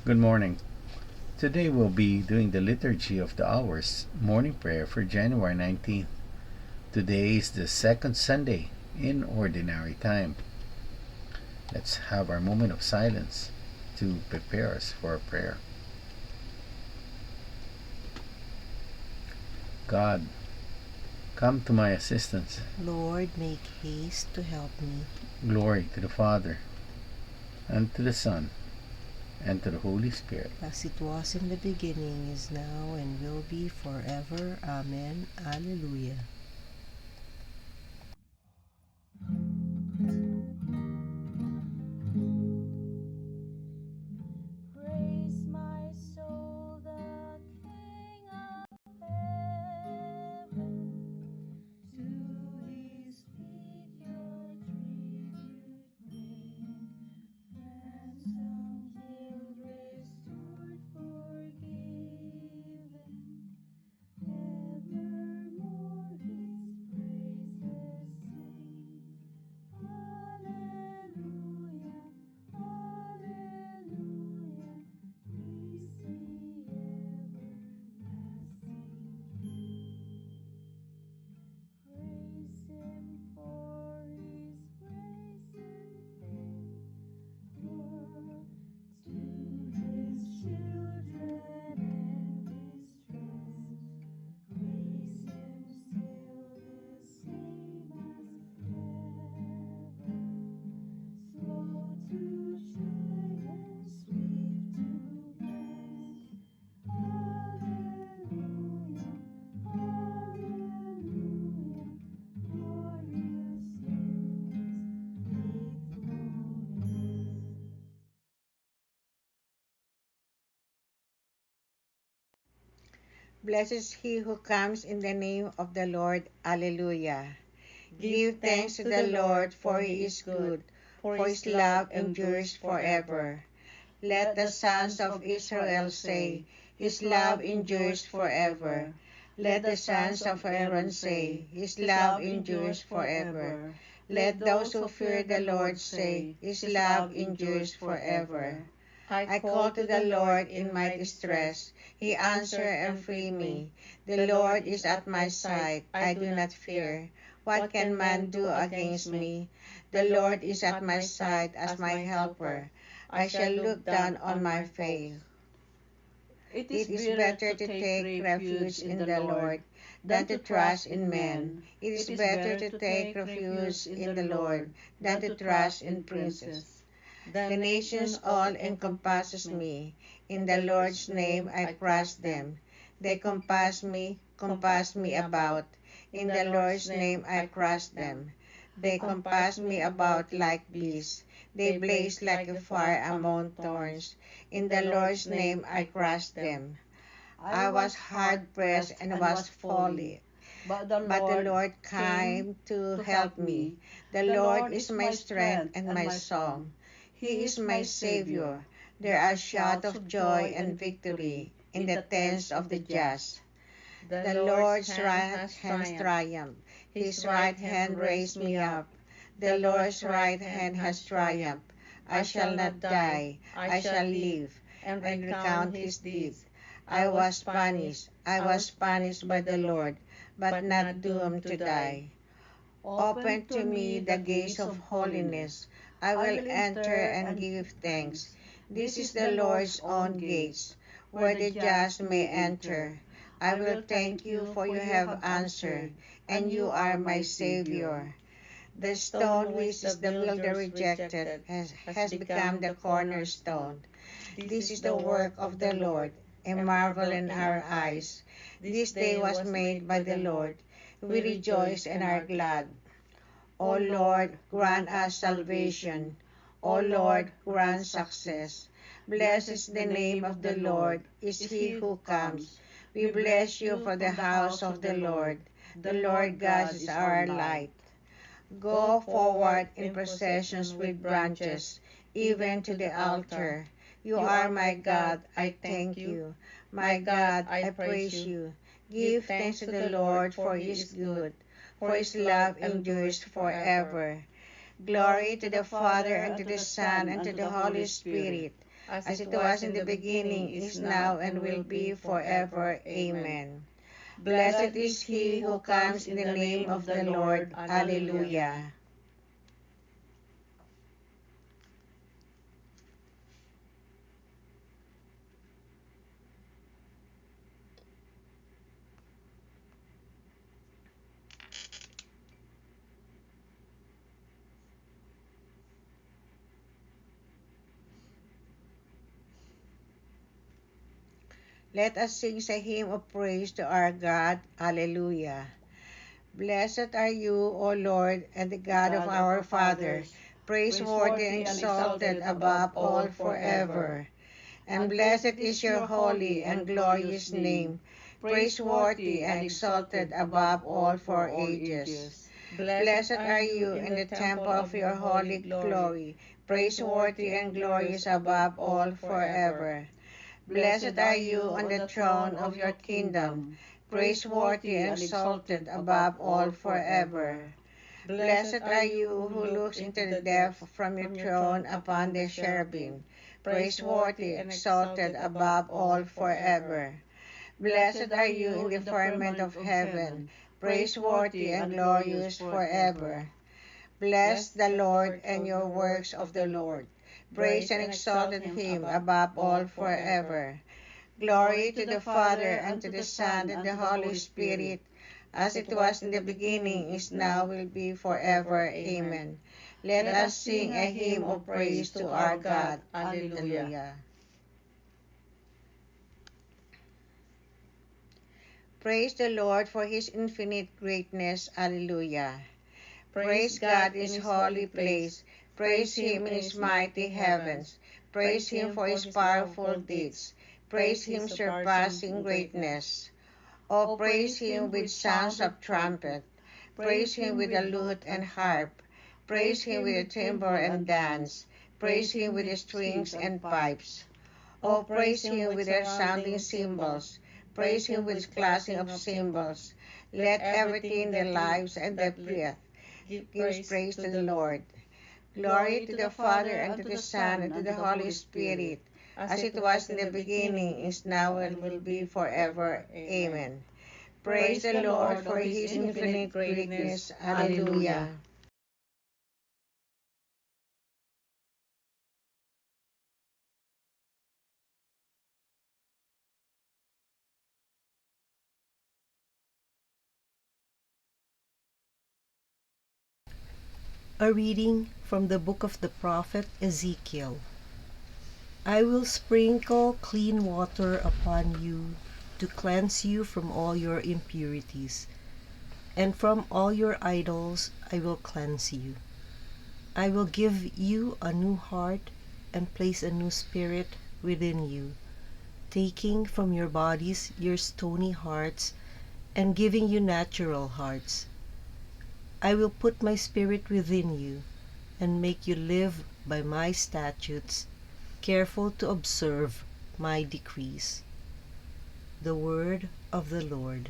Good morning. Today we'll be doing the Liturgy of the Hours morning prayer for January 19th. Today is the second Sunday in Ordinary Time. Let's have our moment of silence to prepare us for a prayer. God, come to my assistance. Lord, make haste to help me. Glory to the Father, and to the Son, and to the Holy Spirit. As it was in the beginning, is now, and will be forever. Amen. Alleluia. Praise my soul, the King of heaven. To his feet your tribute bring. Ransomed, healed, restored, forgiven. Evermore his praises sing. Alleluia, alleluia. Praise the everlasting King. Praise him for his grace and favor to his children and distress. Praise him still the same as ever, slow to chide and swift to bless. Alleluia, alleluia, Lord, you sing his faithfulness. Blessed is he who comes in the name of the Lord. Alleluia. Give thanks to the Lord, for he is good, for his love endures forever. Let the sons of Israel say, his love endures forever. Let the sons of Aaron say, his love endures forever. Let those who fear the Lord say, his love endures forever. I called to the Lord in my distress. He answered and freed me. The Lord is at my side. I do not fear. What can man do against me? The Lord is at my side as my helper. I shall look down on my faith. It is better to take refuge in the Lord than to trust in men. It is better to take refuge in the Lord than to trust in princes. The nations all encompasses me. In the Lord's name I crush them. They compass me about. In the Lord's name I crush them. They compass me about like bees. They blaze like a fire among thorns. In the Lord's name I crush them. I was hard pressed and was fallen. But the Lord came to help me. The Lord is my strength and my song. He is my Savior. There are shouts of joy and victory in the tents of the just. The Lord's right hand triumphed. His right hand raised me up. The Lord's right hand has triumphed. I shall not die. I shall live and recount his deeds. I was punished by the Lord, but not doomed to die. Open to me the gates of holiness. I will enter and give thanks. This is the Lord's own gates, where the just may enter. I will thank you, for you have answered, and you are my Savior. The stone which the builder rejected has become the cornerstone. This is the work of the Lord, a marvel in our eyes. This day was made by the Lord. We rejoice and are glad. O Lord, grant us salvation. O Lord, grant success. Blessed is the name of the Lord, is he who comes. We bless you for the house of the Lord. The Lord God is our light. Go forward in processions with branches, even to the altar. You are my God, I thank you. My God, I praise you. Give thanks to the Lord, for he is good, for his love endures forever. Glory to the Father, and to the Son, and to the Holy Spirit, as it was in the beginning, is now, and will be forever. Amen. Blessed is he who comes in the name of the Lord. Alleluia. Let us sing a hymn of praise to our God. Alleluia. Blessed are you, O Lord, and the God of our fathers, praiseworthy and exalted above all forever. And blessed is your holy and glorious name, praiseworthy and exalted above all for ages. Blessed are you in the temple of your holy glory, praiseworthy and glorious above all forever. Blessed are you on the throne of your kingdom, praiseworthy and exalted above all forever. Blessed are you who looks into the depth from your throne upon the cherubim, praiseworthy and exalted above all forever. Blessed are you in the firmament of heaven, praiseworthy and glorious forever. Bless the Lord and your works of the Lord. Praise and exalted him above all forever. Glory to the Father, and to the Son, and the Holy Spirit, as it was in the beginning, is now, will be forever. Amen. Let us sing a hymn of praise to our God. Alleluia. Praise the Lord for his infinite greatness. Alleluia. Praise God in his holy place. Praise him in his mighty heavens. Praise him for his powerful deeds. Praise him surpassing greatness. Oh, praise him with sounds of trumpet. Praise him with the lute and harp. Praise him with the timbrel and dance. Praise him with the strings and pipes. Oh, praise him with their sounding cymbals. Praise him with his clashing of cymbals. Let everything that lives and that breath give praise to the Lord. Glory to the Father, and to the Son, and to the Holy Spirit, as it was in the beginning, is now, and will be forever. Amen. Praise the Lord for his infinite greatness. Alleluia. A reading from the book of the prophet Ezekiel. I will sprinkle clean water upon you to cleanse you from all your impurities, and from all your idols I will cleanse you. I will give you a new heart and place a new spirit within you, taking from your bodies your stony hearts and giving you natural hearts. I will put my spirit within you and make you live by my statutes, careful to observe my decrees. The word of the Lord.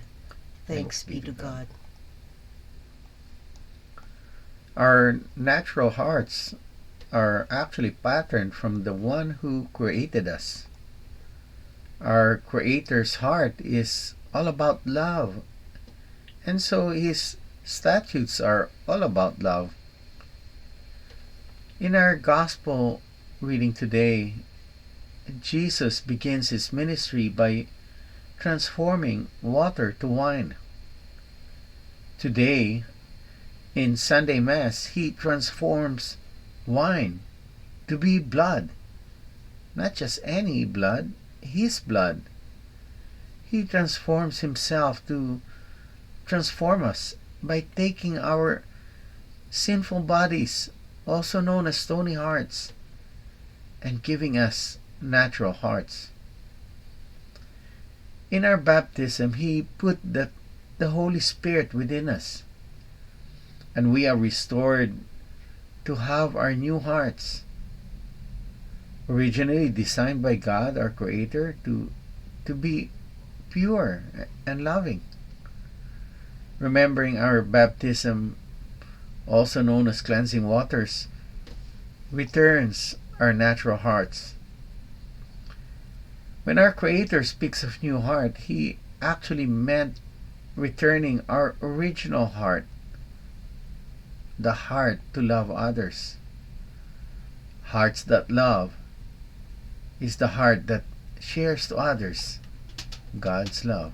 Thanks be to God. Our natural hearts are actually patterned from the one who created us. Our Creator's heart is all about love, and so his statutes are all about love. In our gospel reading today, Jesus begins his ministry by transforming water to wine. Today, in Sunday Mass, he transforms wine to be blood. Not just any blood, his blood. He transforms himself to transform us by taking our sinful bodies, also known as stony hearts, and giving us natural hearts. In our baptism, he put the Holy Spirit within us, and we are restored to have our new hearts, originally designed by God, our Creator, to be pure and loving. Remembering our baptism, also known as cleansing waters, returns our natural hearts When our Creator speaks of new heart, He actually meant returning our original heart, the heart to love others. Hearts that love is the heart that shares to others God's love.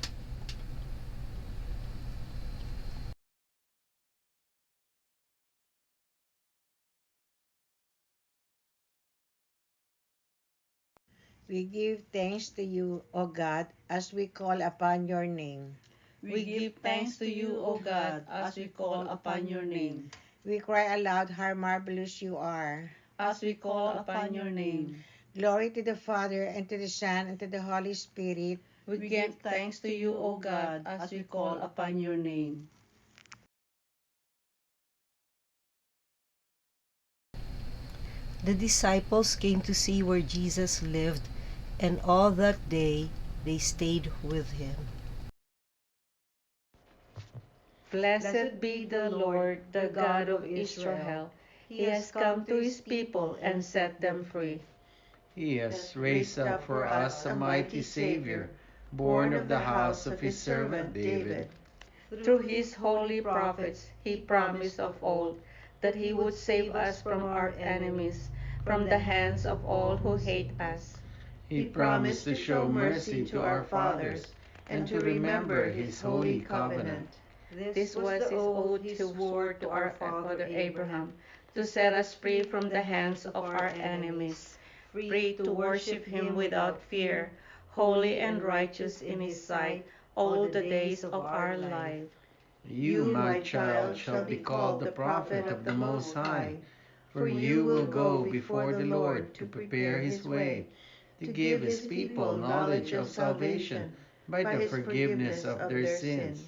We give thanks to you, O God, as we call upon your name. We give thanks to you, O God, as we call upon your name. We cry aloud how marvelous you are. As we call upon your name, Glory to the Father, and to the Son, and to the Holy Spirit. we give thanks to you, O God, as we call upon your name. The disciples came to see where Jesus lived, and all that day they stayed with him. Blessed be the Lord, the God of Israel. He has come to his people and set them free. He has raised up for us a mighty Savior, born of the house of his servant David. Through his holy prophets, he promised of old that he would save us from our enemies, from the hands of all who hate us. He promised to show mercy to our fathers and to remember his holy covenant. This was his oath he swore to our father Abraham, to set us free from the hands of our enemies, free to worship him without fear, holy and righteous in his sight all the days of our life. You, my child, shall be called the prophet of the Most High, for you will go before the Lord to prepare his way, to give his people knowledge of salvation by the forgiveness of their sins.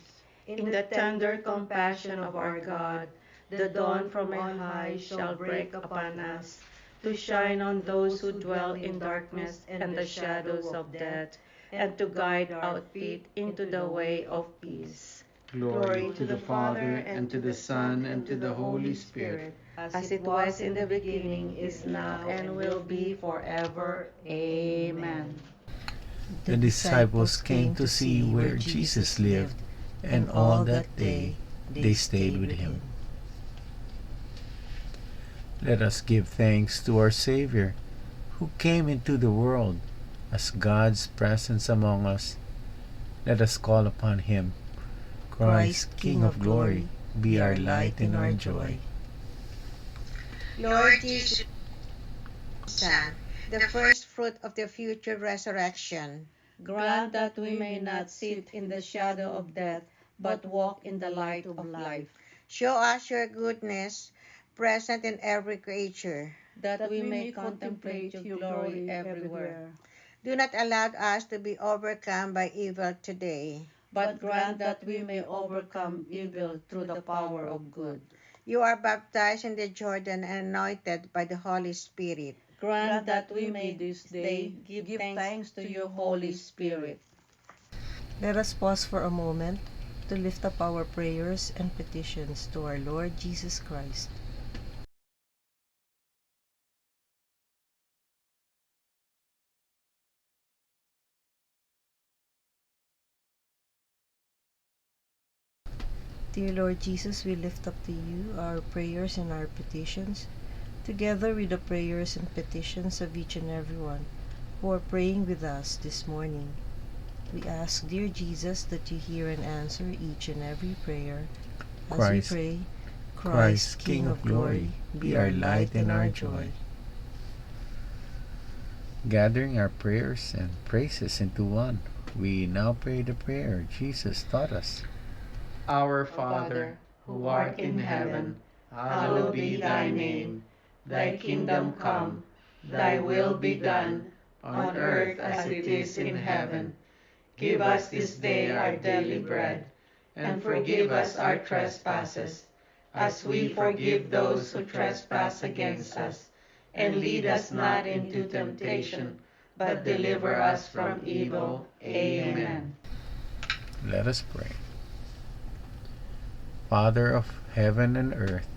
In the tender compassion of our God, the dawn from on high shall break upon us, to shine on those who dwell in darkness and the shadows of death, and to guide our feet into the way of peace. Glory to the Father, and to the Son, and to the Holy Spirit, As it was in the beginning, is now, and will be forever. Amen. the disciples came to see where Jesus lived, and all that day they stayed with him. Let us give thanks to our Savior, who came into the world as God's presence among us. Let us call upon him. Christ, King of glory, be our light and our joy. Lord Jesus, Son, the first fruit of the future resurrection. Grant that we may not sit in the shadow of death, but walk in the light of life, Show us your goodness, present in every creature. that we may contemplate your glory everywhere. Do not allow us to be overcome by evil today. But grant that we may overcome evil through the power of good. You are baptized in the Jordan and anointed by the Holy Spirit. Grant that we may this day give thanks to your Holy Spirit. Let us pause for a moment to lift up our prayers and petitions to our Lord Jesus Christ. Dear Lord Jesus, we lift up to you our prayers and our petitions, together with the prayers and petitions of each and everyone who are praying with us this morning. We ask, dear Jesus, that you hear and answer each and every prayer. As Christ, we pray, Christ, King of glory, be our light and our joy. Gathering our prayers and praises into one, we now pray the prayer Jesus taught us. Our Father, who art in heaven, hallowed be thy name. Thy kingdom come, thy will be done, on earth as it is in heaven. Give us this day our daily bread, and forgive us our trespasses, as we forgive those who trespass against us. And lead us not into temptation, but deliver us from evil. Amen. Let us pray. Father of heaven and earth,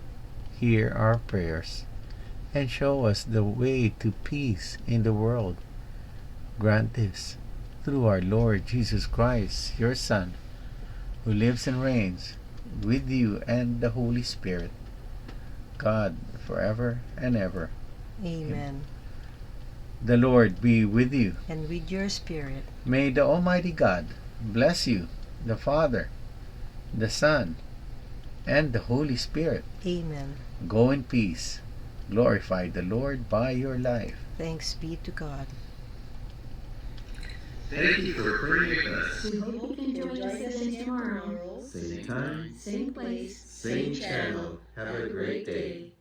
hear our prayers, and show us the way to peace in the world. Grant this through our Lord Jesus Christ, your Son, who lives and reigns with you and the Holy Spirit, God, forever and ever. Amen. The Lord be with you. And with your spirit. May the Almighty God bless you, the Father, the Son, and the Holy Spirit. Amen. Go in peace. Glorify the Lord by your life. Thanks be to God. Thank you for praying with us. We hope you can join us again tomorrow. Same time, Same place. same channel. Have a great day.